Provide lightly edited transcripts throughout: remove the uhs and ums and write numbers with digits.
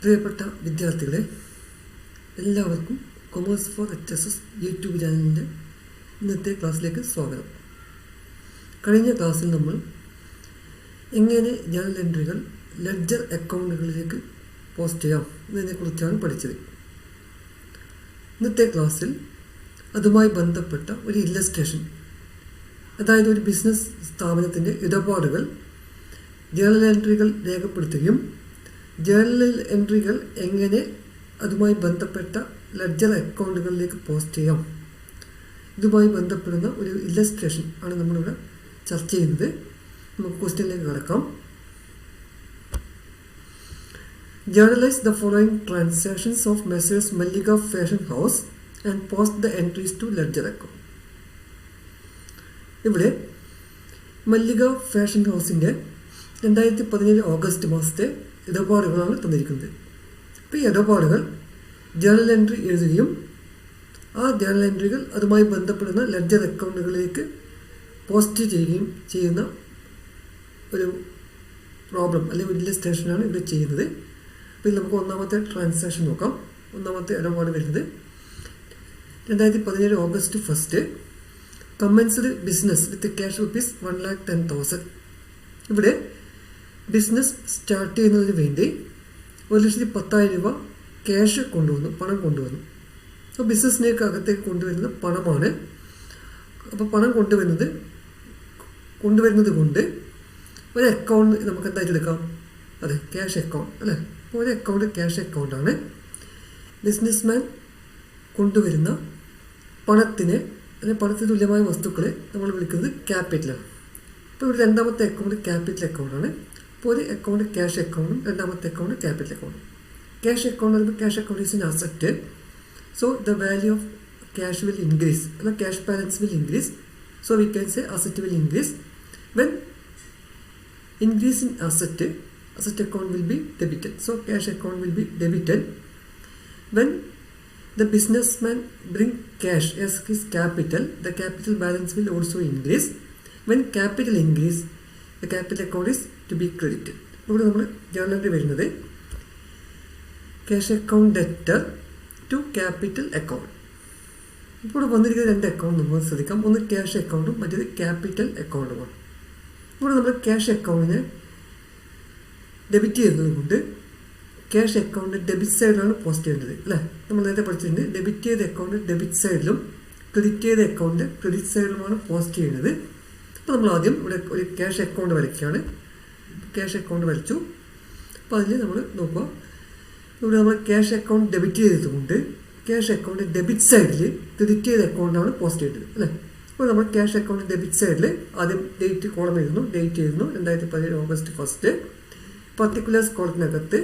പ്രിയപ്പെട്ട വിദ്യാർത്ഥികളെ, എല്ലാവർക്കും കൊമേഴ്സ് ഫോർ HSS യൂട്യൂബ് ചാനലിൻ്റെ ഇന്നത്തെ ക്ലാസ്സിലേക്ക് സ്വാഗതം. കഴിഞ്ഞ ക്ലാസ്സിൽ നമ്മൾ എങ്ങനെ ജേണൽ എൻട്രികൾ ലെഡ്ജർ അക്കൗണ്ടുകളിലേക്ക് പോസ്റ്റ് ചെയ്യാം എന്നതിനെക്കുറിച്ചാണ് പഠിച്ചത്. ഇന്നത്തെ ക്ലാസ്സിൽ അതുമായി ബന്ധപ്പെട്ട ഒരു ഇല്ലസ്ട്രേഷൻ, അതായത് ഒരു ബിസിനസ് സ്ഥാപനത്തിൻ്റെ ഇടപാടുകൾ ജേണൽ എൻട്രികൾ രേഖപ്പെടുത്തുകയും ജേണൽ എൻട്രികൾ എങ്ങനെ അതുമായി ബന്ധപ്പെട്ട ലെഡ്ജർ അക്കൗണ്ടുകളിലേക്ക് പോസ്റ്റ് ചെയ്യാം, ഇതുമായി ബന്ധപ്പെടുന്ന ഒരു ഇല്ലസ്ട്രേഷൻ ആണ് നമ്മളിവിടെ ചർച്ച ചെയ്യുന്നത്. നമുക്ക് ക്വസ്റ്റ്യനിലേക്ക് കടക്കാം. Journalise the following transactions of Messrs Mallika fashion house and post the entries to ledger account. ഇവിടെ മല്ലിക ഫാഷൻ ഹൗസിൻ്റെ 2017 ഓഗസ്റ്റ് മാസത്തെ ഇടപാടുകളാണ് തന്നിരിക്കുന്നത്. അപ്പോൾ ഈ ഇടപാടുകൾ ജേണൽ എൻട്രി എഴുതുകയും ആ ജേണൽ എൻട്രികൾ അതുമായി ബന്ധപ്പെടുന്ന ലെഡ്ജർ അക്കൗണ്ടുകളിലേക്ക് പോസ്റ്റ് ചെയ്യുകയും ചെയ്യുന്ന ഒരു പ്രോബ്ലം അല്ലെങ്കിൽ ഒരു ഇല്ലസ്ട്രേഷനാണ് ഇവിടെ ചെയ്യുന്നത്. അപ്പോൾ നമുക്ക് ഒന്നാമത്തെ ട്രാൻസാക്ഷൻ നോക്കാം. ഒന്നാമത്തെ ഇടപാട് വരുന്നത് 2017 August 1 commenced business with cash ₹1,10,000. ഇവിടെ ബിസിനസ് സ്റ്റാർട്ട് ചെയ്യുന്നതിന് വേണ്ടി 1,10,000 രൂപ ക്യാഷ് കൊണ്ടുവന്നു, പണം കൊണ്ടുവന്നു. അപ്പോൾ ബിസിനസ്സിലേക്ക് അകത്തേക്ക് കൊണ്ടുവരുന്നത് പണമാണ്. അപ്പോൾ പണം കൊണ്ടുവരുന്നത് കൊണ്ട് ഒരു അക്കൗണ്ട് നമുക്ക് എന്തായിട്ട് എടുക്കാം? അതെ, ക്യാഷ് അക്കൗണ്ട് അല്ലേ. അപ്പോൾ ഒരു അക്കൗണ്ട് ക്യാഷ് അക്കൗണ്ടാണ്. ബിസിനസ്മാൻ കൊണ്ടുവരുന്ന പണത്തിന് അല്ലെങ്കിൽ പണത്തിന് തുല്യമായ വസ്തുക്കളെ നമ്മൾ വിളിക്കുന്നത് ക്യാപിറ്റലാണ്. അപ്പോൾ ഇവിടെ രണ്ടാമത്തെ അക്കൗണ്ട് ക്യാപിറ്റൽ അക്കൗണ്ടാണ്. അപ്പോൾ ഒരു അക്കൗണ്ട് ക്യാഷ് അക്കൗണ്ടും രണ്ടാമത്തെ അക്കൗണ്ട് ക്യാപിറ്റൽ അക്കൗണ്ടും. ക്യാഷ് അക്കൗണ്ട് പറയുമ്പോൾ cash account is an asset. So the value of cash will increase, അല്ല cash balance will increase. So we can say asset will increase. When increase in asset account will be debited. So cash account will be debited. When the businessman bring cash as his capital, the capital balance will also increase. When capital increase, the capital account is to be credited. ഇവിടെ നമ്മൾ ജേണലിൽ വരുന്നത് cash account debtor to capital account. ഇപ്പോൾ വന്നിരിക്കുന്ന രണ്ട് account നമ്മൾ ശ്രദ്ധിക്കാം. ഒന്ന് ക്യാഷ് അക്കൗണ്ടും മറ്റേത് ക്യാപിറ്റൽ അക്കൗണ്ടുമാണ്. ഇവിടെ നമ്മൾ ക്യാഷ് അക്കൗണ്ടിനെ ഡെബിറ്റ് ചെയ്യുന്നത് കൊണ്ട് ക്യാഷ് അക്കൗണ്ട് ഡെബിറ്റ് സൈഡിലാണ് പോസ്റ്റ് ചെയ്യേണ്ടത് അല്ലേ. നമ്മൾ നേരത്തെ പഠിച്ചിട്ടുണ്ട്, ഡെബിറ്റ് ചെയ്ത അക്കൗണ്ട് ഡെബിറ്റ് സൈഡിലും ക്രെഡിറ്റ് ചെയ്ത അക്കൗണ്ട് ക്രെഡിറ്റ് സൈഡിലുമാണ് പോസ്റ്റ് ചെയ്യുന്നത്. അപ്പോൾ നമ്മൾ ആദ്യം ഇവിടെ ഒരു ക്യാഷ് അക്കൗണ്ട് വരയ്ക്കുകയാണ്. ക്യാഷ് അക്കൗണ്ട് വരച്ചു. അപ്പോൾ അതിൽ നമ്മൾ നോക്കുക, ഇവിടെ നമ്മൾ ക്യാഷ് അക്കൗണ്ട് ഡെബിറ്റ് ചെയ്തതുകൊണ്ട് ക്യാഷ് അക്കൗണ്ട് ഡെബിറ്റ് സൈഡിൽ ക്രെഡിറ്റ് ചെയ്ത അക്കൗണ്ടാണ് പോസ്റ്റ് ചെയ്തത് അല്ലേ. അപ്പോൾ നമ്മൾ ക്യാഷ് അക്കൗണ്ട് ഡെബിറ്റ് സൈഡിൽ ആദ്യം ഡേറ്റ് കോളം എഴുതുന്നു. ഡേറ്റ് എഴുതുന്നു 2017 ഓഗസ്റ്റ് 1. പർട്ടിക്കുലേഴ്സ് കോളത്തിനകത്ത്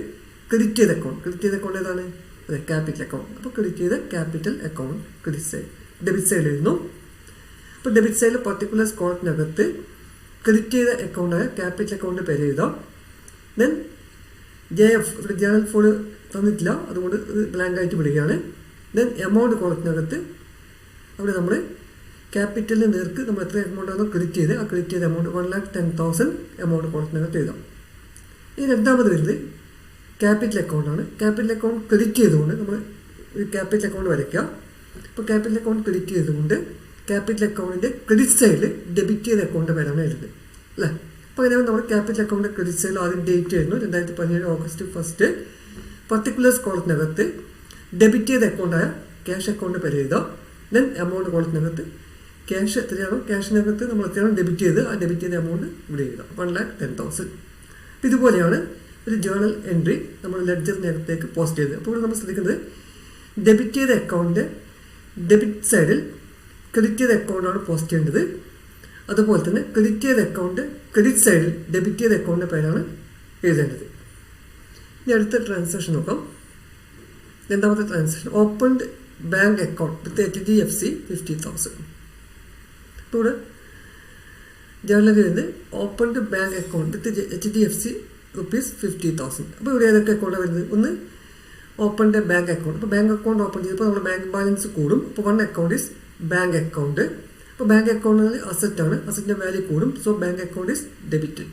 ക്രെഡിറ്റ് ചെയ്ത അക്കൗണ്ട് ഏതാണ്? അതെ, ക്യാപിറ്റൽ അക്കൗണ്ട്. അപ്പോൾ ക്രെഡിറ്റ് ചെയ്ത capital account credit side debit സൈഡിൽ എഴുതുന്നു. അപ്പോൾ ഡെബിറ്റ് സൈഡിൽ പർട്ടിക്കുലേഴ്സ് കോളത്തിനകത്ത് ക്രെഡിറ്റ് ചെയ്ത അക്കൗണ്ടായ ക്യാപിറ്റൽ അക്കൗണ്ട് പേര് എഴുതാം. ദെൻ JF ഇവിടെ ജേണൽ ഫോഡ് തന്നിട്ടില്ല, അതുകൊണ്ട് ഇത് ബ്ലാങ്ക് ആയിട്ട് വിടുകയാണ്. ദെൻ എമൗണ്ട് കോളത്തിനകത്ത് അവിടെ നമ്മൾ ക്യാപിറ്റലിന് നേർക്ക് നമ്മൾ എത്ര എമൗണ്ടാണോ ക്രെഡിറ്റ് ചെയ്ത് ആ ക്രെഡിറ്റ് ചെയ്ത എമൗണ്ട് 1,10,000 എമൗണ്ട് കോളത്തിനകത്ത് എഴുതാം. ഇനി രണ്ടാമത് വരുന്നത് ക്യാപിറ്റൽ അക്കൗണ്ടാണ്. ക്യാപിറ്റൽ അക്കൗണ്ട് ക്രെഡിറ്റ് ചെയ്തുകൊണ്ട് നമ്മൾ ഒരു ക്യാപിറ്റൽ അക്കൗണ്ട് വരയ്ക്കുക. അപ്പോൾ ക്യാപിറ്റൽ അക്കൗണ്ട് ക്രെഡിറ്റ് ചെയ്തുകൊണ്ട് ക്യാപിറ്റൽ അക്കൗണ്ടിൻ്റെ ക്രെഡിറ്റ് സൈഡിൽ ഡെബിറ്റ് ചെയ്ത അക്കൗണ്ട് പേരാണ് എഴുതുന്നത് അല്ലേ. അപ്പോൾ അങ്ങനെ നമ്മൾ ക്യാപിറ്റൽ അക്കൗണ്ട് ക്രെഡിറ്റ് സൈഡിൽ ആദ്യം ഡേറ്റ് എഴുതുന്നു 2017 ഓഗസ്റ്റ് 1. പർട്ടിക്കുലേഴ്സ് കോളത്തിനകത്ത് ഡെബിറ്റ് ചെയ്ത അക്കൗണ്ടായ ക്യാഷ് അക്കൗണ്ട് പേര് എഴുതാം. ദെൻ എമൗണ്ട് കോളത്തിനകത്ത് ക്യാഷ് എത്രയാണോ ക്യാഷിനകത്ത് നമ്മൾ എത്രയാണോ ഡെബിറ്റ് ചെയ്ത് ആ ഡെബിറ്റ് ചെയ്ത എമൗണ്ട് ഇവിടെ എഴുതാം 1,10,000. അപ്പോൾ ഇതുപോലെയാണ് ഒരു ജേണൽ എൻട്രി നമ്മൾ ലെഡ്ജറിനകത്തേക്ക് പോസ്റ്റ് ചെയ്തത്. അപ്പോൾ ഇവിടെ നമ്മൾ ശ്രദ്ധിക്കുന്നത് ഡെബിറ്റ് ചെയ്ത അക്കൗണ്ട് ഡെബിറ്റ് സൈഡിൽ ക്രെഡിറ്റ് ചെയ്ത അക്കൗണ്ടാണ് പോസ്റ്റ് ചെയ്യേണ്ടത്. അതുപോലെ തന്നെ ക്രെഡിറ്റ് ചെയ്ത അക്കൗണ്ട് ക്രെഡിറ്റ് സൈഡിൽ ഡെബിറ്റ് ചെയ്ത അക്കൗണ്ടിൻ്റെ പേരാണ് എഴുതേണ്ടത്. ഇനി അടുത്ത ട്രാൻസാക്ഷൻ നോക്കാം. രണ്ടാമത്തെ ട്രാൻസാക്ഷൻ ഓപ്പൺഡ് ബാങ്ക് അക്കൗണ്ട് വിത്ത് HDFC 50,000. ഇപ്പോൾ ഇവിടെ ജേണലിൽ വരുന്നത് ഓപ്പൺഡ് ബാങ്ക് അക്കൗണ്ട് വിത്ത് HDFC ₹50,000. അപ്പോൾ ഇവിടെ ഏതൊക്കെ അക്കൗണ്ടാണ് വരുന്നത്? ഒന്ന് ഓപ്പൺഡ് ബാങ്ക് അക്കൗണ്ട്. അപ്പോൾ ബാങ്ക് അക്കൗണ്ട് ഓപ്പൺ ചെയ്തപ്പോൾ നമ്മുടെ ബാങ്ക് ബാലൻസ് കൂടും. അപ്പോൾ one account is bank account. അപ്പോൾ ബാങ്ക് അക്കൗണ്ടിൽ അസറ്റാണ്, അസറ്റിൻ്റെ വാല്യൂ കൂടും. So bank account is debited.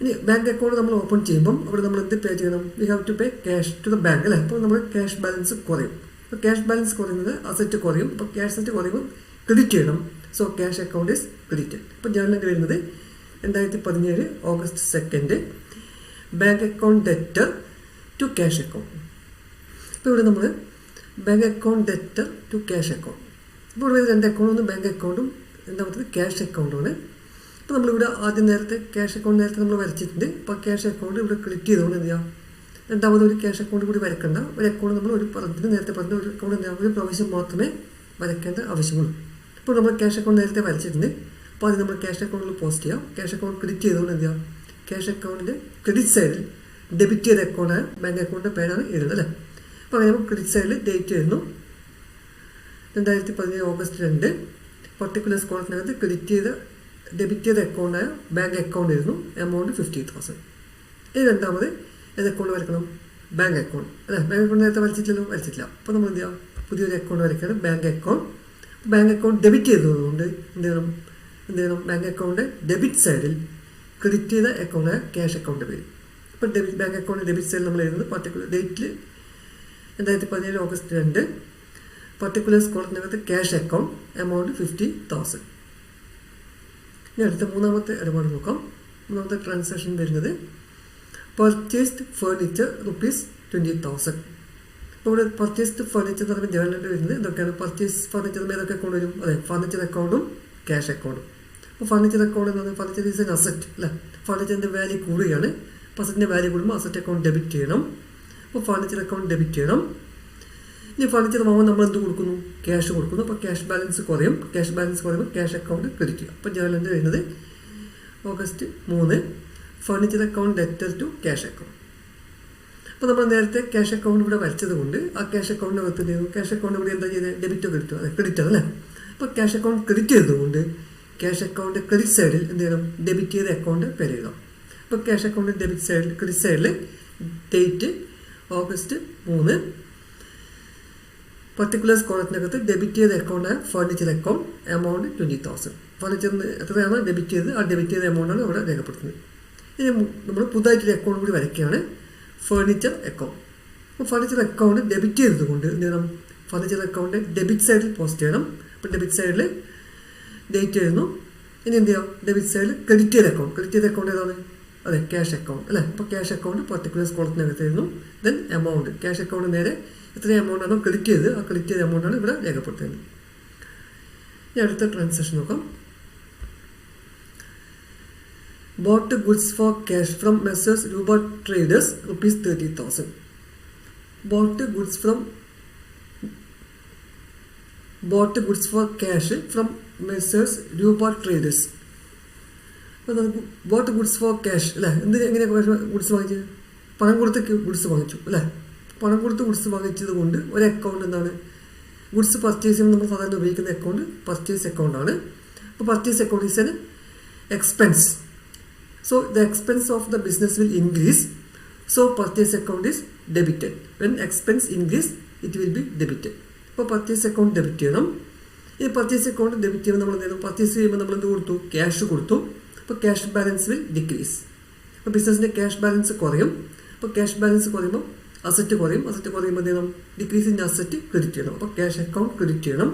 ഇനി ബാങ്ക് അക്കൗണ്ട് നമ്മൾ ഓപ്പൺ ചെയ്യുമ്പം അവിടെ നമ്മൾ എന്ത് പേ ചെയ്യണം? We have to pay cash to the bank അല്ലേ? അപ്പോൾ നമ്മൾ ക്യാഷ് ബാലൻസ് കുറയും. അപ്പോൾ ക്യാഷ് ബാലൻസ് കുറയുന്നത് അസറ്റ് കുറയും. അപ്പോൾ ക്യാഷ് അസറ്റ് കുറയുമ്പോൾ ക്രെഡിറ്റ് ചെയ്യണം. So cash account is credited. അപ്പോൾ ജേർണൽ വരുന്നത് 2017 August 2 bank account debtor to cash account. ഇപ്പോൾ ഇവിടെ നമ്മൾ bank account debtor to cash account. ഇപ്പോൾ ഇവിടെ രണ്ട് അക്കൗണ്ട്, ഒന്ന് ബാങ്ക് അക്കൗണ്ടും രണ്ടാമത്തത് ക്യാഷ് അക്കൗണ്ടുമാണ്. അപ്പോൾ നമ്മളിവിടെ ആദ്യം നേരത്തെ ക്യാഷ് അക്കൗണ്ട് നേരത്തെ നമ്മൾ വരച്ചിട്ടുണ്ട്. അപ്പോൾ ക്യാഷ് അക്കൗണ്ട് ഇവിടെ ക്ലിക്ക് ചെയ്തുകൊണ്ട് എന്ത് ചെയ്യാം? രണ്ടാമത് ഒരു ക്യാഷ് അക്കൗണ്ട് കൂടി വരയ്ക്കേണ്ട. ഒരു അക്കൗണ്ട് നമ്മൾ ഒരു പറഞ്ഞിട്ട് നേരത്തെ പറഞ്ഞ ഒരു അക്കൗണ്ട് എന്താ ഒരു പ്രാവശ്യം മാത്രമേ വരയ്ക്കേണ്ട ആവശ്യമുള്ളൂ. ഇപ്പോൾ നമ്മൾ ക്യാഷ് അക്കൗണ്ട് നേരത്തെ വരച്ചിട്ടുണ്ട്. അപ്പോൾ അത് നമ്മൾ ക്യാഷ് അക്കൗണ്ടിൽ പോസ്റ്റ് ചെയ്യാം. ക്യാഷ് അക്കൗണ്ട് ക്രെഡിറ്റ് ചെയ്തുകൊണ്ട് എന്ത് ചെയ്യാം? ക്യാഷ് അക്കൗണ്ടിൻ്റെ ക്രെഡിറ്റ് സൈഡിൽ ഡെബിറ്റ് ചെയ്ത അക്കൗണ്ടായ ബാങ്ക് അക്കൗണ്ടിൻ്റെ പേരാണ് എഴുതുന്നത് അല്ലേ? അപ്പോൾ അങ്ങനെ നമ്മൾ ക്രെഡിറ്റ് സൈഡിൽ ഡേറ്റ് എഴുതുന്നു 2017 August 2. പർട്ടിക്കുലർ കോളത്തിനകത്ത് ക്രെഡിറ്റ് ചെയ്ത ഡെബിറ്റ് ചെയ്ത അക്കൗണ്ടായ ബാങ്ക് അക്കൗണ്ട് എഴുതുന്നു. എമൗണ്ട് 50,000. ഇനി രണ്ടാമത് ഏത് അക്കൗണ്ട് വരയ്ക്കണം? ബാങ്ക് അക്കൗണ്ട് അല്ലേ? ബാങ്ക് അക്കൗണ്ട് നേരത്തെ വരച്ചിട്ടില്ല. അപ്പോൾ നമ്മൾ എന്ത് ചെയ്യാം? പുതിയൊരു അക്കൗണ്ട് വരയ്ക്കണം. Bank account. Bank account debit ചെയ്തതുകൊണ്ട് എന്ത് ചെയ്യണം? ബാങ്ക് അക്കൗണ്ട് ഡെബിറ്റ് സൈഡിൽ ക്രെഡിറ്റ് ചെയ്ത അക്കൗണ്ടായ ക്യാഷ് അക്കൗണ്ട് പേര്. ഇപ്പോൾ ബാങ്ക് അക്കൗണ്ട് ഡെബിറ്റ് സൈഡിൽ നമ്മൾ എഴുതുന്നത് പർട്ടിക്കുലർ ഡേറ്റിൽ 2017 August 2. പർട്ടിക്കുലർ കോളത്തിനകത്ത് ക്യാഷ് അക്കൗണ്ട് എമൗണ്ട് 50,000. ഇനി അടുത്ത മൂന്നാമത്തെ ഇടപാട് നോക്കാം. മൂന്നാമത്തെ ട്രാൻസാക്ഷൻ വരുന്നത് പർച്ചേസ്ഡ് ഫേർണിച്ചർ ₹20,000. ഇപ്പോൾ ഇവിടെ പർച്ചേസ്ഡ് ഫേർണിച്ചർ എന്ന് പറയുമ്പോൾ ജേർണലിൽ വരുന്നത് എന്തൊക്കെയാണ്? പർച്ചേസ് ഫർണിച്ചർ ഏതൊക്കെ അക്കൗണ്ട് വരും? അതെ, ഫർണിച്ചർ അക്കൗണ്ടും ക്യാഷ് അക്കൗണ്ടും. അപ്പോൾ ഫർണിച്ചർ അക്കൗണ്ട് എന്ന് പറഞ്ഞാൽ ഫർണിച്ചർ ഈസ് എൻ അസറ്റ് അല്ലേ? ഫർണിച്ചറിൻ്റെ വാല്യൂ കൂടുകയാണ്. അപ്പോൾ അസറ്റിൻ്റെ വാല്യൂ കൂടുമ്പോൾ അസറ്റ് അക്കൗണ്ട് ഡെബിറ്റ് ചെയ്യണം. അപ്പോൾ ഫർണിച്ചർ അക്കൗണ്ട് ഡെബിറ്റ് ചെയ്യണം. ഇനി ഫർണിച്ചർ വാങ്ങുമ്പോൾ നമ്മൾ എന്ത് കൊടുക്കുന്നു? ക്യാഷ് കൊടുക്കുന്നു. അപ്പോൾ ക്യാഷ് ബാലൻസ് കുറയും. ക്യാഷ് ബാലൻസ് കുറയുമ്പോൾ ക്യാഷ് അക്കൗണ്ട് ക്രെഡിറ്റ് ചെയ്യും. അപ്പോൾ ജേർണലിൽ വരുന്നത് August 3 furniture account debtor to cash account. അപ്പോൾ നമ്മൾ നേരത്തെ ക്യാഷ് അക്കൗണ്ട് ഇവിടെ വരച്ചത് കൊണ്ട് ആ ക്യാഷ് അക്കൗണ്ടിനകത്ത് എന്ത് ചെയ്തു? ക്യാഷ് അക്കൗണ്ട് ഇവിടെ എന്താ ചെയ്തത്? ഡെബിറ്റോ ക്രെഡിറ്റോ? അതെ, ക്രെഡിറ്റ് അല്ലേ? അപ്പോൾ ക്യാഷ് അക്കൗണ്ട് ക്രെഡിറ്റ് ചെയ്തതുകൊണ്ട് ക്യാഷ് അക്കൗണ്ട് ക്രെഡിറ്റ് സൈഡിൽ എന്ത് ചെയ്യണം? ഡെബിറ്റ് ചെയ്ത അക്കൗണ്ട് പേര് എഴുതാം. അപ്പോൾ ക്യാഷ് അക്കൗണ്ട് ഡെബിറ്റ് സൈഡിൽ ക്രെഡിറ്റ് സൈഡിൽ ഡേറ്റ് August 3. പർട്ടിക്കുലർ കോളത്തിനകത്ത് ഡെബിറ്റ് ചെയ്ത അക്കൗണ്ടായ ഫർണിച്ചർ അക്കൗണ്ട് എമൗണ്ട് 20,000. ഫർണിച്ചറിന് എത്രയാണ് ഡെബിറ്റ് ചെയ്ത് ആ ഡെബിറ്റ് ചെയ്ത എമൗണ്ടാണ് ഇവിടെ രേഖപ്പെടുത്തുന്നത്. ഇനി നമ്മൾ പുതുതായിട്ടൊരു അക്കൗണ്ട് കൂടി വരയ്ക്കുകയാണ്, ഫർണിച്ചർ അക്കൗണ്ട്. അപ്പോൾ ഫർണിച്ചർ അക്കൗണ്ട് ഡെബിറ്റ് ചെയ്തതുകൊണ്ട് എന്ത് ചെയ്യണം? ഫർണിച്ചർ അക്കൗണ്ട് ഡെബിറ്റ് സൈഡിൽ പോസ്റ്റ് ചെയ്യണം. അപ്പോൾ ഡെബിറ്റ് സൈഡിൽ ഡേറ്റ് എഴുതുന്നു. ഇനി എന്ത് ചെയ്യാം? ഡെബിറ്റ് സൈഡിൽ ക്രെഡിറ്റ് ചെയ്ത അക്കൗണ്ട് ഏതാണ്? അതെ, ക്യാഷ് അക്കൗണ്ട് അല്ലേ? അപ്പോൾ ക്യാഷ് അക്കൗണ്ട് പർട്ടിക്കുലർ കോളത്തിനകത്ത് എഴുതുന്നു. ദെൻ എമൗണ്ട് ക്യാഷ് അക്കൗണ്ട് നേരെ എത്ര എമൗണ്ടാണോ ക്രെഡിറ്റ് ചെയ്ത് ആ ക്രെഡിറ്റ് ചെയ്ത എമൗണ്ടാണ് ഇവിടെ രേഖപ്പെടുത്തുന്നത്. ഇനി അടുത്ത ട്രാൻസാക്ഷൻ നോക്കാം. Bought goods for cash from Messrs Rupa traders ₹30,000. Bought goods for cash from Messrs Rupa traders. അപ്പോൾ നമുക്ക് ബോട്ട് ഗുഡ്സ് ഫോർ ക്യാഷ് അല്ലേ? എങ്ങനെയാണ് ഗുഡ്സ് വാങ്ങിച്ചത്? പണം കൊടുത്ത് ഗുഡ്സ് വാങ്ങിച്ചു അല്ലേ? പണം കൊടുത്ത് ഗുഡ്സ് വാങ്ങിച്ചത് കൊണ്ട് ഒരു അക്കൗണ്ട് എന്താണ്? ഗുഡ്സ് പർച്ചേസ് ചെയ്യുമ്പോൾ നമ്മൾ സാധാരണ ഉപയോഗിക്കുന്ന അക്കൗണ്ട് പർച്ചേസ് അക്കൗണ്ടാണ്. അപ്പോൾ purchase account is an expense. So the expense of the business will increase. So purchase account is debited. When expense increase it will be debited. അപ്പോൾ പർച്ചേസ് അക്കൗണ്ട് ഡെബിറ്റ് ചെയ്യണം. ഈ purchase account debit ചെയ്യുമ്പോൾ നമ്മൾ എന്ത് ചെയ്യണം? Purchase ചെയ്യുമ്പോൾ നമ്മൾ എന്ത് കൊടുത്തു? ക്യാഷ് കൊടുത്തു. അപ്പോൾ ക്യാഷ് ബാലൻസ് വിൽ ഡിക്രീസ്. അപ്പോൾ ബിസിനസ്സിൻ്റെ ക്യാഷ് ബാലൻസ് കുറയും. അപ്പോൾ ക്യാഷ് ബാലൻസ് കുറയുമ്പോൾ അസറ്റ് കുറയും. അസറ്റ് കുറയുമ്പോൾ എന്ത് ചെയ്യണം? ഡിക്രീസ് ഇൻ അസറ്റ് ക്രെഡിറ്റ് ചെയ്യണം. അപ്പോൾ ക്യാഷ് അക്കൗണ്ട് ക്രെഡിറ്റ് ചെയ്യണം.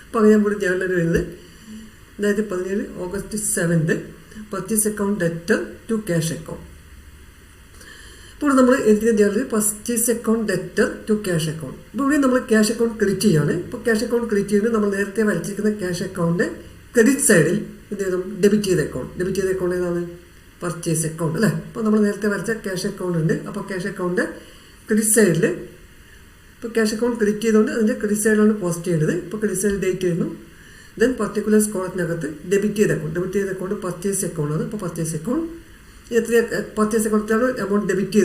അപ്പോൾ അങ്ങനെ കൂടി ജേർണലിൽ വരുന്നത് 2017 August 7 purchase account debtor to cash account. ഇപ്പോൾ നമ്മൾ എഴുതിയ ജേർണലിൽ purchase account debtor to cash account. ഇപ്പോൾ ഇവിടെ നമ്മൾ ക്യാഷ് അക്കൗണ്ട് ക്രെഡിറ്റ് ചെയ്യുകയാണ്. ഇപ്പോൾ ക്യാഷ് അക്കൗണ്ട് ക്രെഡിറ്റ് ചെയ്യുന്നത് നമ്മൾ നേരത്തെ വരച്ചിരിക്കുന്ന ക്യാഷ് അക്കൗണ്ട് ക്രെഡിറ്റ് സൈഡിൽ എന്ത് ചെയ്യണം? ഡെബിറ്റ് ചെയ്ത അക്കൗണ്ട് ഏതാണ്? പർച്ചേസ് അക്കൗണ്ട് അല്ലേ? അപ്പോൾ നമ്മൾ നേരത്തെ വരച്ച ക്യാഷ് അക്കൗണ്ട് ഉണ്ട്. അപ്പോൾ ക്യാഷ് അക്കൗണ്ട് ക്രെഡിറ്റ് സൈഡിൽ ഇപ്പോൾ ക്യാഷ് അക്കൗണ്ട് ക്രെഡിറ്റ് ചെയ്തുകൊണ്ട് അതിൻ്റെ ക്രെഡിറ്റ് സൈഡിലാണ് പോസ്റ്റ് ചെയ്യേണ്ടത്. ഇപ്പോൾ ക്രെഡിറ്റ് സൈഡിൽ ഡേറ്റ് ചെയ്യുന്നു. ദെൻ പർട്ടിക്കുലർ കോളത്തിനകത്ത് ഡെബിറ്റ് ചെയ്ത അക്കൗണ്ട് പർച്ചേസ് അക്കൗണ്ടാണ്. അപ്പോൾ പർച്ചേസ് അക്കൗണ്ട് എത്ര പർച്ചേസ് അക്കൗണ്ടിലാണ് എമൗണ്ട് ഡെബിറ്റ്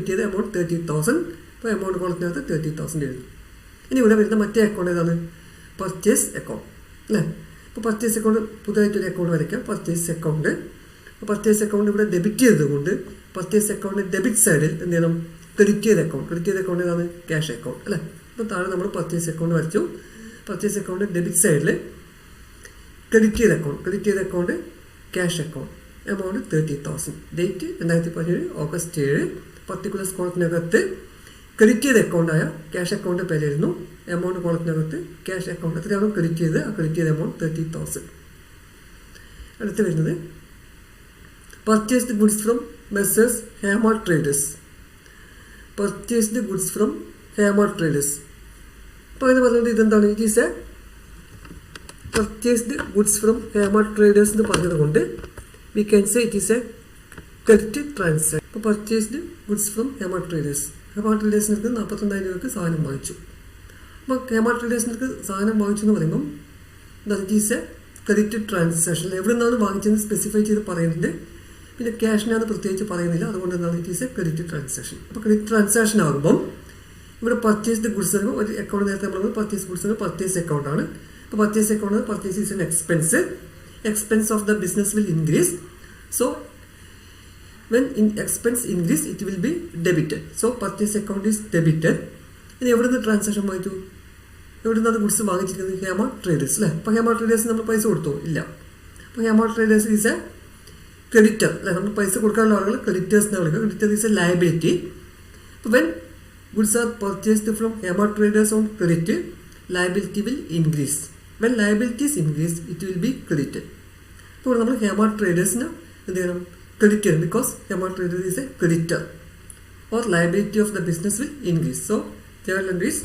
ചെയ്ത എമൗണ്ട് 30,000. അപ്പോൾ എമൗണ്ട് കോളത്തിനകത്ത് 30,000 എഴുതും. ഇനി ഇവിടെ വരുന്ന മറ്റേ അക്കൗണ്ട് ഏതാണ്? പർച്ചേസ് അക്കൗണ്ട് അല്ലേ? അപ്പോൾ പർച്ചേസ് അക്കൗണ്ട് പുതുതായിട്ടൊരു അക്കൗണ്ട് വരയ്ക്കാം, പർച്ചേസ് അക്കൗണ്ട്. അപ്പോൾ പർച്ചേസ് അക്കൗണ്ട് ഇവിടെ ഡെബിറ്റ് ചെയ്തതുകൊണ്ട് പർച്ചേസ് അക്കൗണ്ട് ഡെബിറ്റ് സൈഡിൽ എന്ത് ചെയ്യണം? ക്രെഡിറ്റ് ചെയ്ത അക്കൗണ്ട് ഏതാണ്? ക്യാഷ് അക്കൗണ്ട് അല്ലേ? അപ്പോൾ താഴെ നമ്മൾ പർച്ചേസ് അക്കൗണ്ട് വരച്ചു. പർച്ചേസ് അക്കൗണ്ട് ഡെബിറ്റ് സൈഡിൽ ക്രെഡിറ്റ് ചെയ്ത account cash account amount 30,000. Date 2017 August 7. Particular കോളത്തിനകത്ത് ക്രെഡിറ്റ് ചെയ്ത അക്കൗണ്ടായ ക്യാഷ് അക്കൗണ്ട് പേരായിരുന്നു. എമൗണ്ട് കോളത്തിനകത്ത് ക്യാഷ് അക്കൗണ്ട് എത്രയാണോ ക്രെഡിറ്റ് ചെയ്ത് ആ ക്രെഡിറ്റ് ചെയ്ത എമൗണ്ട് 30,000. അടുത്ത് വരുന്നത് purchased goods from messrs Hema traders. Purchased goods from Hema traders. അപ്പോൾ എന്ന് പറഞ്ഞിട്ട് ഇതെന്താണ്? It is a purchased goods from Hema traders എന്ന് പറഞ്ഞത് കൊണ്ട് V can say it is a credit transaction. അപ്പോൾ purchased goods from Hema traders. Hema ട്രേഡേഴ്സിനടുത്ത് 49,000 രൂപയ്ക്ക് സാധനം വാങ്ങിച്ചു. അപ്പോൾ ഹേമ ട്രേഡേഴ്സിനടുത്ത് സാധനം വാങ്ങിച്ചു എന്ന് പറയുമ്പം it is a credit transaction. എവിടെ നിന്നാണ് വാങ്ങിച്ചതെന്ന് സ്പെസിഫൈ ചെയ്ത് പറയുന്നുണ്ട്. പിന്നെ ക്യാഷിനാണ് പ്രത്യേകിച്ച് പറയുന്നില്ല. അതുകൊണ്ട് എന്താണ് it is a credit transaction. അപ്പോൾ ക്രെഡിറ്റ് ട്രാൻസാക്ഷൻ ആകുമ്പം ഇവിടെ പർച്ചേസ്ഡ് ഗുഡ്സ് ആകുമ്പോൾ ഒരു അക്കൗണ്ട് നേരത്തെ നമ്മൾ പർച്ചേസ് ഗുഡ്സ് പർച്ചേസ് അക്കൗണ്ടാണ്. അപ്പോൾ purchase account purchase is an expense. Expense of the business will increase. So when in expense increase it will be debited. So purchase account is debited. ഇനി എവിടെ നിന്ന് transaction വാങ്ങിച്ചു? എവിടെ നിന്നാണ് ഗുഡ്സ് വാങ്ങിച്ചിരിക്കുന്നത്? ഹേമ ട്രേഡേഴ്സ് അല്ലേ. അപ്പോൾ ഹേമ ട്രേഡേഴ്സ് നമ്മൾ പൈസ കൊടുത്തോ? ഇല്ല. അപ്പോൾ Hema traders is a creditor അല്ലേ. നമ്മൾ പൈസ കൊടുക്കാനുള്ള ആളുകൾ ക്രെഡിറ്റേഴ്സ് എന്ന് വിളിക്കുക. Creditor is a liability. അപ്പോൾ when goods are purchased from Hema traders on credit, liability will increase. When liabilities increase it will be credited. അപ്പോൾ നമ്മൾ ഹേമ ട്രേഡേഴ്സിന് എന്ത് ചെയ്യണം? Credit here, because Hema Traders is a creditor or liability of the business will increase. So journal entries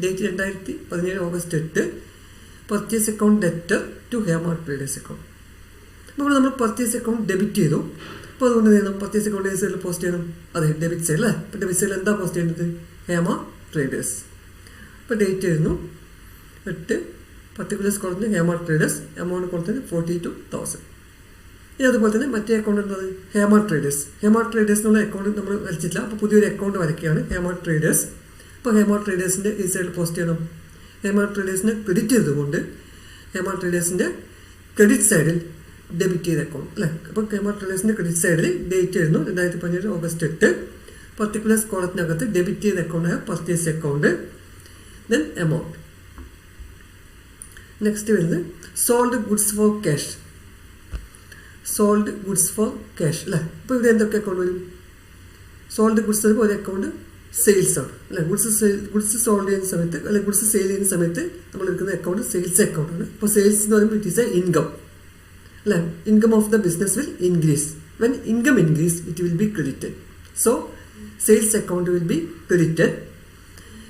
date 2017 August 8. Purchase account debtor to Hema Traders account. അപ്പോൾ നമ്മൾ purchase account debit ചെയ്തു. അപ്പോൾ അതുകൊണ്ട് ചെയ്യണം പർച്ചേസ് അക്കൗണ്ട് ഏത് സൈഡിൽ post ചെയ്യണം? അതെ, ഡെബിറ്റ് സൈഡിൽ അല്ലേ. അപ്പോൾ ഡെബിറ്റ് സൈഡിൽ എന്താ പോസ്റ്റ് ചെയ്യുന്നത്? ഹേമ ട്രേഡേഴ്സ്. അപ്പോൾ ഡേറ്റ് ആയിരുന്നു 8. പർട്ടിക്കുലർ കൊടുത്തത് ഹേമ ട്രേഡേഴ്സ്. എമൗണ്ട് കൊടുത്തത് 42,000. ഇനി അതുപോലെ തന്നെ മറ്റേ അക്കൗണ്ട് എന്താണ്? ഹേമ ട്രേഡേഴ്സ്. ഹേമ ട്രേഡേഴ്സ് എന്നുള്ള അക്കൗണ്ട് നമ്മൾ വരച്ചിട്ടില്ല. അപ്പോൾ പുതിയൊരു അക്കൗണ്ട് വരയ്ക്കുകയാണ്, ഹേമ ട്രേഡേഴ്സ്. അപ്പോൾ ഹേമ ട്രേഡേഴ്സിൻ്റെ ഈ സൈഡിൽ പോസ്റ്റ് ചെയ്യണം. ഹേമ ട്രേഡേഴ്സിനെ ക്രെഡിറ്റ് ചെയ്തുകൊണ്ട് ഹേമ ട്രേഡേഴ്സിൻ്റെ ക്രെഡിറ്റ് സൈഡിൽ ഡെബിറ്റ് ചെയ്ത അക്കൗണ്ട് അല്ലേ. അപ്പോൾ ഹേമ ട്രേഡേഴ്സിൻ്റെ ക്രെഡിറ്റ് സൈഡിൽ ഡേറ്റ് ആയിരുന്നു 2017 ഓഗസ്റ്റ് 8. പർട്ടിക്കുലർ കോളത്തിനകത്ത് ഡെബിറ്റ് ചെയ്ത അക്കൗണ്ടായ purchase account. Then amount. Next വരുന്നത് sold goods for cash. Sold goods for cash അല്ലേ. അപ്പോൾ ഇവിടെ എന്തൊക്കെ അക്കൗണ്ട് വരും? സോൾഡ് ഗുഡ്സ് വരുമ്പോൾ ഒരു അക്കൗണ്ട് സെയിൽസ് ആണ് അല്ലേ. ഗുഡ്സ് സോൾഡ് ചെയ്യുന്ന സമയത്ത് അല്ലെങ്കിൽ ഗുഡ്സ് സെയിൽ ചെയ്യുന്ന സമയത്ത് നമ്മൾ എടുക്കുന്ന അക്കൗണ്ട് സെയിൽസ് അക്കൗണ്ടാണ്. അപ്പോൾ സെയിൽസ് എന്ന് പറയുമ്പോൾ ഇറ്റ് ഈസ് എ ഇൻകം അല്ലേ. Income of the business will increase. When income increase it will be credited. So sales account will be credited.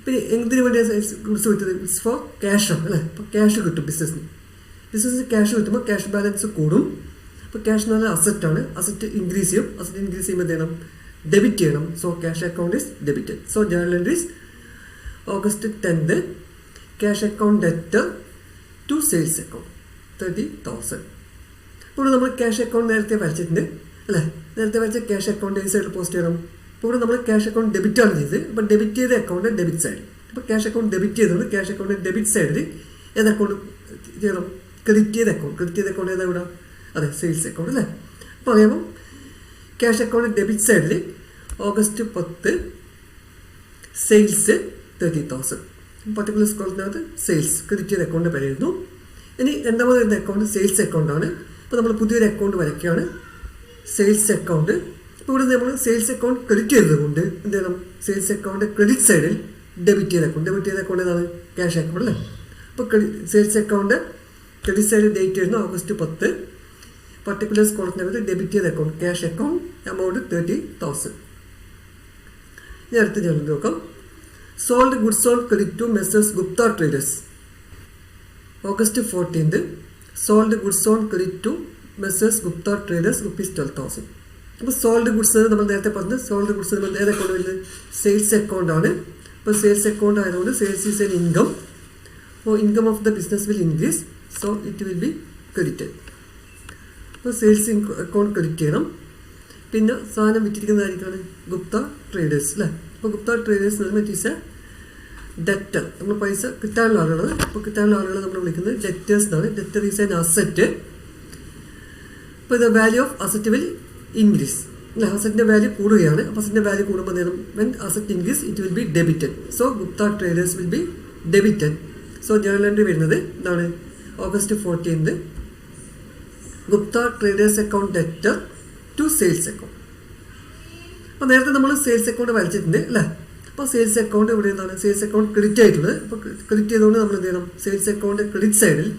പിന്നെ എന്തിനു വേണ്ടിയാണ് സെയിൽസ് ഗുഡ്സ് കിട്ടുന്നത്? ഗുഡ്സ് ഫോർ ക്യാഷാണ് അല്ലേ. അപ്പോൾ ക്യാഷ് കിട്ടും ബിസിനസ്സിന്. ക്യാഷ് കിട്ടുമ്പോൾ ക്യാഷ് ബാലൻസ് കൂടും. അപ്പോൾ ക്യാഷ് എന്ന് പറഞ്ഞാൽ അസറ്റാണ്. അസറ്റ് ഇൻക്രീസ് ചെയ്യും. അസറ്റ് ഇൻക്രീസ് ചെയ്യുമ്പോൾ എന്ത് ചെയ്യണം? ഡെബിറ്റ് ചെയ്യണം. So cash account is debited. So journal entries August 10 cash account debtor to sales account 30,000. ഇപ്പോൾ നമ്മൾ ക്യാഷ് അക്കൗണ്ട് നേരത്തെ വരച്ചിട്ടുണ്ട് അല്ലേ. നേരത്തെ വരച്ച ക്യാഷ് അക്കൗണ്ട് ഈ സൈഡിൽ പോസ്റ്റ് ചെയ്യണം. അപ്പോൾ ഇവിടെ നമ്മൾ ക്യാഷ് അക്കൗണ്ട് ഡെബിറ്റ് ആണ് ചെയ്തത്. അപ്പോൾ ഡെബിറ്റ് ചെയ്ത അക്കൗണ്ട് ഡെബിറ്റ് സൈഡ്. അപ്പോൾ ക്യാഷ് അക്കൗണ്ട് ഡെബിറ്റ് ചെയ്തത് ക്യാഷ് അക്കൗണ്ട് ഡെബിറ്റ് സൈഡിൽ ഏത് അക്കൗണ്ട് ചെയ്യണം? ക്രെഡിറ്റ് ചെയ്ത അക്കൗണ്ട്. ക്രെഡിറ്റ് ചെയ്ത അക്കൗണ്ട് ഏതാ ഇവിടെ? അതെ, സെയിൽസ് അക്കൗണ്ട് അല്ലേ. അപ്പോൾ അറിയാമോ ക്യാഷ് അക്കൗണ്ട് ഡെബിറ്റ് സൈഡിൽ ഓഗസ്റ്റ് 10 സെയിൽസ് 30,000. പർട്ടിക്കുലർ സ്കോളിനകത്ത് സെയിൽസ് ക്രെഡിറ്റ് ചെയ്ത അക്കൗണ്ട് പേരായിരുന്നു. ഇനി രണ്ടാമത് വരുന്ന അക്കൗണ്ട് സെയിൽസ് അക്കൗണ്ടാണ്. അപ്പോൾ നമ്മൾ പുതിയൊരു അക്കൗണ്ട് വരയ്ക്കുകയാണ്, സെയിൽസ് അക്കൗണ്ട്. ഇപ്പോൾ ഇവിടെ നമ്മൾ സെയിൽസ് അക്കൗണ്ട് ക്രെഡിറ്റ് ചെയ്തതുകൊണ്ട് എന്ത് ചെയ്യണം? സെയിൽസ് അക്കൗണ്ട് ക്രെഡിറ്റ് സൈഡിൽ ഡെബിറ്റ് ചെയ്ത അക്കൗണ്ട്. ഡെബിറ്റ് ചെയ്ത അക്കൗണ്ട് ഏതാണ്? ക്യാഷ് അക്കൗണ്ട് അല്ലേ. അപ്പോൾ സെയിൽസ് അക്കൗണ്ട് ക്രെഡിറ്റ് സൈഡിൽ ഡേറ്റ് ആയിരുന്നു ഓഗസ്റ്റ് 10. പർട്ടിക്കുലർ കോളത്തിനകത്ത് ഡെബിറ്റ് ചെയ്ത അക്കൗണ്ട് ക്യാഷ് അക്കൗണ്ട് എമൗണ്ട് 30,000. ഇനി അടുത്ത ജേർണൽ നോക്കാം. Sold goods on credit to Messrs Gupta traders. August 14 sold goods on credit to Messrs Gupta traders ₹12,000. അപ്പോൾ സോൾഡ് ഗുഡ്സ് നമ്മൾ നേരത്തെ പറഞ്ഞത് സോൾഡ് ഗുഡ്സ് ഏത് അക്കൗണ്ട് വരുന്നത്? സെയിൽസ് അക്കൗണ്ട് ആണ്. അപ്പോൾ സെയിൽസ് അക്കൗണ്ട് ആയതുകൊണ്ട് സെയിൽസ് ഈസ് എൻ ഇൻകം. അപ്പോൾ income of the business will increase. So it will be credited. അപ്പോൾ സെയിൽസ് അക്കൗണ്ട് ക്രെഡിറ്റ് ചെയ്യണം. പിന്നെ സാധനം വിറ്റിരിക്കുന്നതായിരിക്കാണ് ഗുപ്ത ട്രേഡേഴ്സ് അല്ലേ. അപ്പോൾ ഗുപ്ത ട്രേഡേഴ്സ് എന്ന് പറയുമ്പോൾ ഇറ്റ് ഈസ് എ ഡെറ്റർ. നമ്മൾ പൈസ കിട്ടാനുള്ള ആളുകളാണ്. അപ്പോൾ കിട്ടാനുള്ള ആളുകളെ നമ്മൾ വിളിക്കുന്നത് ഡെറ്റേഴ്സ് എന്നാണ്. Debtor is an asset. അപ്പോൾ the value of asset will increase അല്ലേ. അസറ്റിൻ്റെ വാല്യൂ കൂടുകയാണ്. അപ്പോൾ അസറ്റിൻ്റെ വാല്യൂ കൂടുമ്പോൾ നേരം when asset increase it will be debited. So Gupta traders will be debited. So journal entry വരുന്നത് എന്താണ്? August 14 Gupta traders account debtor to sales account. അപ്പോൾ നേരത്തെ നമ്മൾ സെയിൽസ് അക്കൗണ്ട് വരച്ചിട്ടുണ്ട് അല്ലേ. അപ്പോൾ സെയിൽസ് അക്കൗണ്ട് ഇവിടെ എന്താണ്, സെയിൽസ് അക്കൗണ്ട് ക്രെഡിറ്റ് ആയിട്ടുള്ളത്. അപ്പോൾ ക്രെഡിറ്റ് ചെയ്തുകൊണ്ട് നമ്മൾ എന്ത് ചെയ്യണം, സെയിൽസ് അക്കൗണ്ട് ക്രെഡിറ്റ് സൈഡിൽ,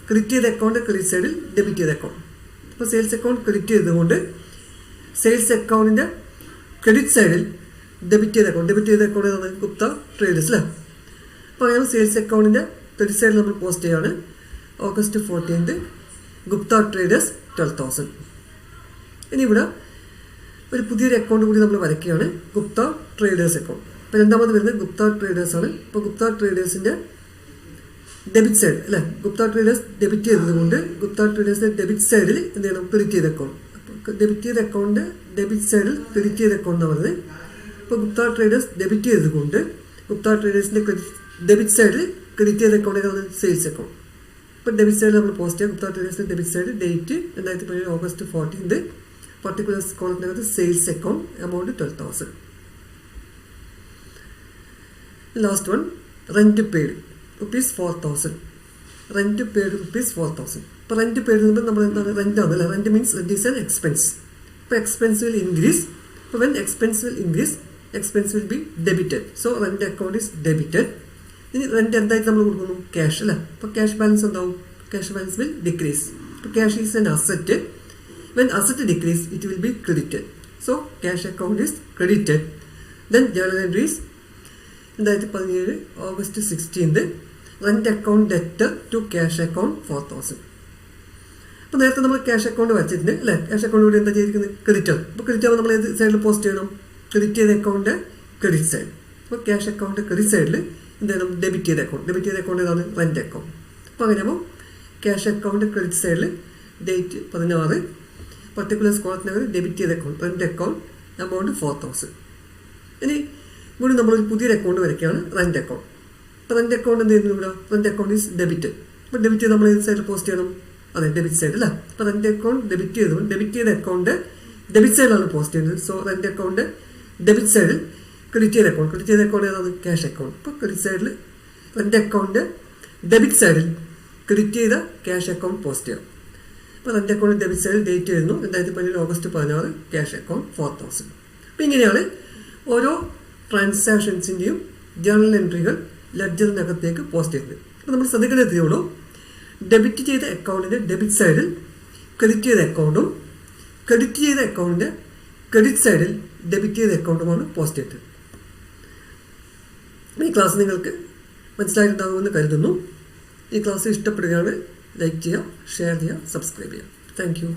ക്രെഡിറ്റ് ചെയ്ത അക്കൗണ്ട് ക്രെഡിറ്റ് സൈഡിൽ ഡെബിറ്റ് ചെയ്ത അക്കൗണ്ട്. അപ്പോൾ സെയിൽസ് അക്കൗണ്ട് ക്രെഡിറ്റ് ചെയ്തുകൊണ്ട് സെയിൽസ് അക്കൗണ്ടിൻ്റെ ക്രെഡിറ്റ് സൈഡിൽ ഡെബിറ്റ് ചെയ്ത അക്കൗണ്ട് ഏതാണ്, ഗുപ്ത ട്രേഡേഴ്സ് അല്ലേ. അപ്പോൾ അങ്ങനെ സെയിൽസ് അക്കൗണ്ടിൻ്റെ ക്രെഡിറ്റ് സൈഡിൽ നമ്മൾ പോസ്റ്റ് ചെയ്യാണ് August 14th ഗുപ്ത ട്രേഡേഴ്സ് 12,000. ഇനി ഇവിടെ ഒരു പുതിയൊരു അക്കൗണ്ട് കൂടി നമ്മൾ വരയ്ക്കുകയാണ്, ഗുപ്ത ട്രേഡേഴ്സ് അക്കൗണ്ട്. അപ്പോൾ രണ്ടാമത് വരുന്നത് ഗുപ്ത ട്രേഡേഴ്സ് ആണ്. അപ്പോൾ ഗുപ്ത ട്രേഡേഴ്സിൻ്റെ ഡെബിറ്റ് സൈഡ് അല്ലേ, ഗുപ്ത ട്രേഡേഴ്സ് ഡെബിറ്റ് ചെയ്തതുകൊണ്ട് ഗുപ്ത ട്രേഡേഴ്സിൻ്റെ ഡെബിറ്റ് സൈഡിൽ എന്ത് ചെയ്യണം, ക്രെഡിറ്റ് ചെയ്ത അക്കൗണ്ട്. അപ്പോൾ ഡെബിറ്റ് ചെയ്ത അക്കൗണ്ട് ഡെബിറ്റ് സൈഡിൽ ക്രെഡിറ്റ് ചെയ്ത അക്കൗണ്ട് എന്ന് പറയുന്നത്. അപ്പോൾ ഗുപ്ത ട്രേഡേഴ്സ് ഡെബിറ്റ് ചെയ്തതുകൊണ്ട് ഗുപ്ത ട്രേഡേഴ്സിൻ്റെ ഡെബിറ്റ് സൈഡിൽ ക്രെഡിറ്റ് ചെയ്ത അക്കൗണ്ട് ഏതാണ്, സെയിൽസ് അക്കൗണ്ട്. ഇപ്പോൾ ഡെബിറ്റ് സൈഡിൽ നമ്മൾ പോസ്റ്റ് ചെയ്യാം ഗുപ്ത ട്രേഡേഴ്സിൻ്റെ debit side, date 2017 August 14th, particular കോളത്തിനകത്ത് sales account, amount 12,000. Last one rent paid ₹4,000. Rent paid ₹4,000. ഇപ്പോൾ റെൻറ്റ് പെയ്ഡ് നമ്മൾ എന്താണ്, റെൻ്റ് ആണ് അല്ലേ. Rent means rent is an expense. ഇപ്പോൾ എക്സ്പെൻസ് വിൽ ഇൻക്രീസ്. ഇപ്പോൾ when expense will increase expense will be debited. So rent account is debited. ഇനി rent എന്തായിട്ട് നമ്മൾ കൊടുക്കുന്നു, ക്യാഷ് അല്ലേ. അപ്പോൾ ക്യാഷ് ബാലൻസ് എന്താവും, ക്യാഷ് ബാലൻസ് വിൽ ഡിക്രീസ്. ഇപ്പോൾ cash is an asset. When asset decrease, it will be credited. So cash account is credited. Then journal entries 2017 August 16th rent account debtor to cash account 4,000. അപ്പോൾ നേരത്തെ നമ്മൾ cash account വെച്ചിട്ടുണ്ട് അല്ലേ. Cash account കൂടി എന്താ ചെയ്തിരിക്കുന്നത്, credit. അപ്പോൾ credit ആകുമ്പോൾ നമ്മൾ ഏത് സൈഡിൽ പോസ്റ്റ് ചെയ്യണം, ക്രെഡിറ്റ് ചെയ്ത അക്കൗണ്ട് ക്രെഡിറ്റ് സൈഡ്. അപ്പോൾ ക്യാഷ് അക്കൗണ്ട് ക്രെഡിറ്റ് സൈഡിൽ എന്ത് ചെയ്യണം, ഡെബിറ്റ് ചെയ്ത അക്കൗണ്ട് ഏതാണ്, റെൻറ്റ് അക്കൗണ്ട്. അപ്പോൾ അങ്ങനെ ആകുമ്പോൾ ക്യാഷ് അക്കൗണ്ട് ക്രെഡിറ്റ് സൈഡിൽ ഡേറ്റ് 16, പർട്ടിക്കുലർ സ്കോളത്തിനകത്ത് ഡെബിറ്റ് ചെയ്ത അക്കൗണ്ട്, റെൻറ്റ് അക്കൗണ്ട്, എമൗണ്ട് 4,000. ഇനി ഇവിടെ നമ്മളൊരു പുതിയൊരു അക്കൗണ്ട് വരയ്ക്കുകയാണ്, റെൻറ്റ് അക്കൗണ്ട്. അപ്പോൾ റെൻറ്റ് അക്കൗണ്ട് എന്ത് ചെയ്യുന്നു, ഇവിടെ റെൻറ്റ് അക്കൗണ്ട് ഈസ് ഡെബിറ്റ്. അപ്പോൾ ഡെബിറ്റ് ചെയ്ത് നമ്മൾ ഏത് സൈഡിൽ പോസ്റ്റ് ചെയ്യണം, അതെ ഡെബിറ്റ് സൈഡ് അല്ലേ. അപ്പോൾ റെൻറ്റ് അക്കൗണ്ട് ഡെബിറ്റ് ചെയ്ത അക്കൗണ്ട് ഡെബിറ്റ് സൈഡിലാണ് പോസ്റ്റ് ചെയ്യുന്നത്. സോ റെൻറ്റ് അക്കൗണ്ട് ഡെബിറ്റ് സൈഡിൽ ക്രെഡിറ്റ് ചെയ്ത അക്കൗണ്ട് ഏതാണ്, ക്യാഷ് അക്കൗണ്ട്. അപ്പോൾ ക്രെഡിറ്റ് സൈഡിൽ റെൻറ്റ് അക്കൗണ്ട് ഡെബിറ്റ് സൈഡിൽ ക്രെഡിറ്റ് ചെയ്ത ക്യാഷ് അക്കൗണ്ട് പോസ്റ്റ് ചെയ്യാം. അപ്പോൾ റെൻറ്റ് അക്കൗണ്ട് ഡെബിറ്റ് സൈഡിൽ ഡേറ്റ് വരുന്നു 2017 August 16, ക്യാഷ് അക്കൗണ്ട് 4,000. അപ്പോൾ ഇങ്ങനെയാണ് ഓരോ ട്രാൻസാക്ഷൻസിൻ്റെയും ജേർണൽ എൻട്രികൾ ലെഡ്ജറിനകത്തേക്ക് പോസ്റ്റ് ചെയ്യുന്നത്. അപ്പോൾ നമ്മൾ ശ്രദ്ധിക്കേണ്ടതേ ഉള്ളൂ, ഡെബിറ്റ് ചെയ്ത അക്കൗണ്ടിൻ്റെ ഡെബിറ്റ് സൈഡിൽ ക്രെഡിറ്റ് ചെയ്ത അക്കൗണ്ടും ക്രെഡിറ്റ് ചെയ്ത അക്കൗണ്ടിൻ്റെ ക്രെഡിറ്റ് സൈഡിൽ ഡെബിറ്റ് ചെയ്ത അക്കൗണ്ടുമാണ് പോസ്റ്റ് ചെയ്തത്. ഈ ക്ലാസ് നിങ്ങൾക്ക് മനസ്സിലായിട്ടുണ്ടാകുമെന്ന് കരുതുന്നു. ഈ ക്ലാസ് ഇഷ്ടപ്പെടുകയാണ് ലൈക്ക് ചെയ്യുക, ഷെയർ ചെയ്യുക, സബ്സ്ക്രൈബ് ചെയ്യുക. Thank you.